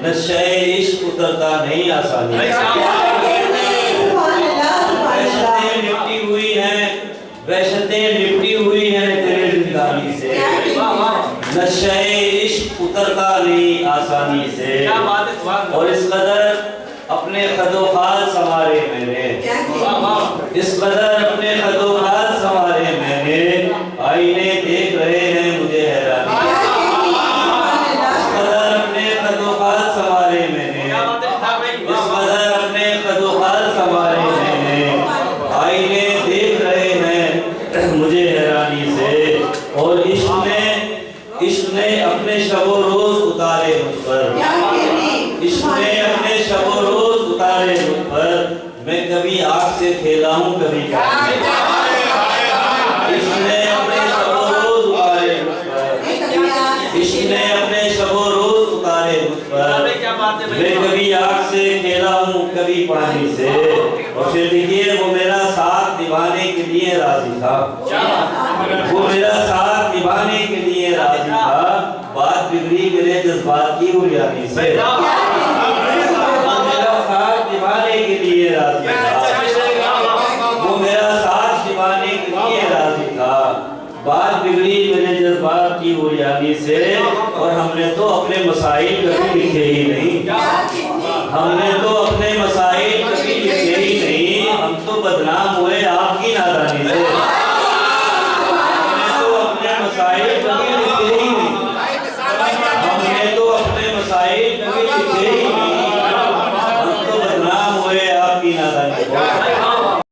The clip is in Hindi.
नशे इश्क उतरता नहीं आसानी से। वहशतें निपटी हुई हैं तेरे जिंदानी से, नशे इश्क उतरता नहीं आसानी से। और इस कदर अपने खदोखाल संवारे मैंने, इस कदर अपने खदोखाल संवारे मैंने, आईने देख रहे हैं मुझे हैरानी। इस कदर अपने खदोखाल संवारे मैंने, इस कदर अपने खदोखाल संवारे मैंने, आईने देख रहे हैं मुझे हैरानी से। और इश्क ने अपने शबो रोज उतारे मुझ पर, इश्क ने अपने शबो रोज उतारे मुझ पर। मैं कभी आग से खेला हूँ कभी इश्क ने अपने शबो रोज उतारे मुझ पर, इश्क ने अपने शबो रोज उतारे मुझ पर। मैं कभी आग से खेला हूँ कभी पानी से। और फिर देखिए वो मेरा साथ निभाने के लिए राजी था, वो मेरा साथ निभाने के लिए राजी था। बात बिगड़ी मेरे जज्बात की हुरियानी से, वो मेरा साथ निभाने के लिए राजी था, वो मेरा साथ निभाने के लिए राजी था। बात बिगड़ी मेरे जज्बात की हुरियानी से। और हमने तो अपने मसाइल कभी लिखे ही नहीं, हमने तो अपने मसाइल कभी लिखे ही नहीं। हम तो बदनाम हुए आपकी नादानी